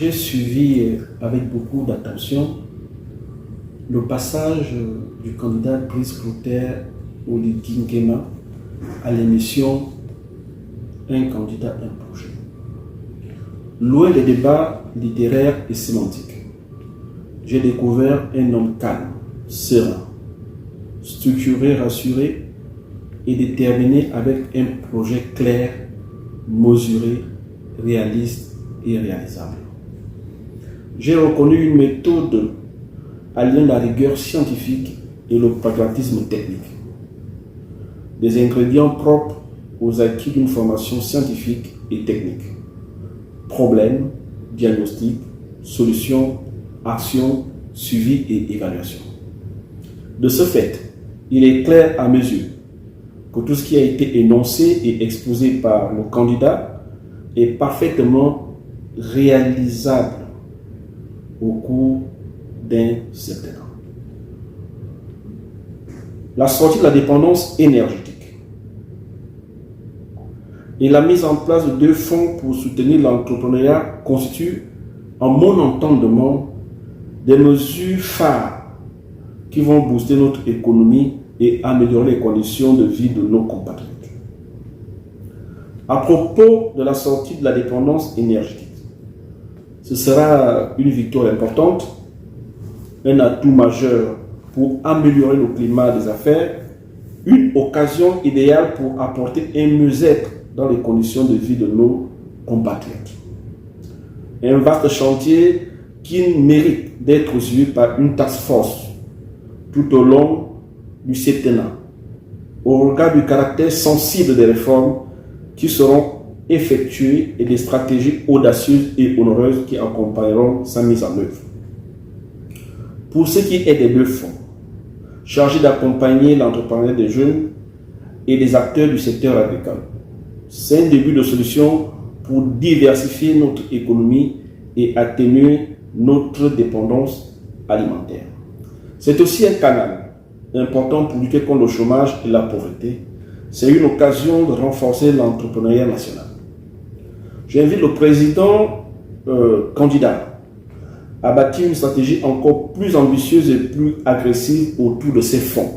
J'ai suivi avec beaucoup d'attention le passage du candidat Brice Clotaire Oligui-Nguema à l'émission Un candidat, un projet. Loin des débats littéraires et sémantiques, j'ai découvert un homme calme, serein, structuré, rassuré et déterminé avec un projet clair, mesuré, réaliste et réalisable. J'ai reconnu une méthode alliant la rigueur scientifique et le pragmatisme technique. Des ingrédients propres aux acquis d'une formation scientifique et technique. Problème, diagnostic, solution, action, suivi et évaluation. De ce fait, il est clair à mes yeux que tout ce qui a été énoncé et exposé par le candidat est parfaitement réalisable au cours d'un certain temps. La sortie de la dépendance énergétique et la mise en place de 2 fonds pour soutenir l'entrepreneuriat constituent, en mon entendement, des mesures phares qui vont booster notre économie et améliorer les conditions de vie de nos compatriotes. À propos de la sortie de la dépendance énergétique, ce sera une victoire importante, un atout majeur pour améliorer le climat des affaires, une occasion idéale pour apporter un mieux-être dans les conditions de vie de nos compatriotes. Un vaste chantier qui mérite d'être suivi par une task force tout au long du septennat, au regard du caractère sensible des réformes qui seront effectuées et des stratégies audacieuses et honoreuses qui accompagneront sa mise en œuvre. Pour ce qui est des 2 fonds, chargés d'accompagner l'entrepreneuriat des jeunes et des acteurs du secteur agricole, c'est un début de solution pour diversifier notre économie et atténuer notre dépendance alimentaire. C'est aussi un canal important pour lutter contre le chômage et la pauvreté. C'est une occasion de renforcer l'entrepreneuriat national. J'invite le président candidat à bâtir une stratégie encore plus ambitieuse et plus agressive autour de ces fonds.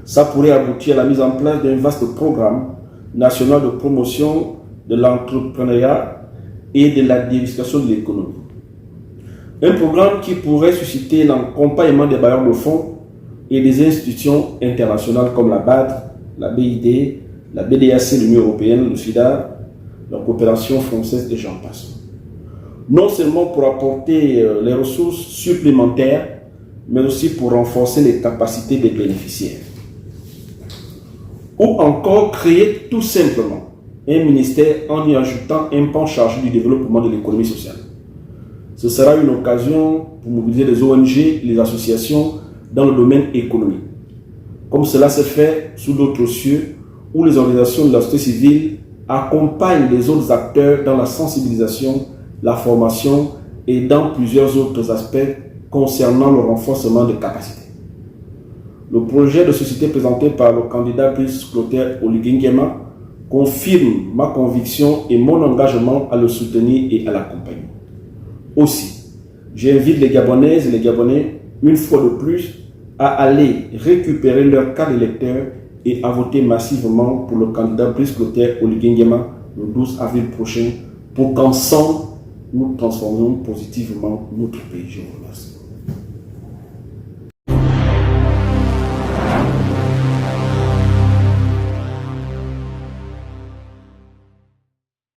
Ça pourrait aboutir à la mise en place d'un vaste programme national de promotion de l'entrepreneuriat et de la diversification de l'économie. Un programme qui pourrait susciter l'accompagnement des bailleurs de fonds et des institutions internationales comme la BAD, la BID, la BDAC, l'Union européenne, le FIDA, la coopération française et j'en passe. Non seulement pour apporter les ressources supplémentaires, mais aussi pour renforcer les capacités des bénéficiaires. Ou encore créer tout simplement un ministère en y ajoutant un pan chargé du développement de l'économie sociale. Ce sera une occasion pour mobiliser les ONG et les associations dans le domaine économique, comme cela se fait sous d'autres cieux, où les organisations de la société civile accompagnent les autres acteurs dans la sensibilisation, la formation et dans plusieurs autres aspects concernant le renforcement des capacités. Le projet de société présenté par le candidat Brice Clotaire Oligui-Nguema confirme ma conviction et mon engagement à le soutenir et à l'accompagner. Aussi, j'invite les Gabonaises et les Gabonais, une fois de plus, à aller récupérer leur carte d'électeur et à voter massivement pour le candidat Brice Clotaire Oligui-Nguema le 12 avril prochain pour qu'ensemble, nous transformions positivement notre pays. Je vous remercie.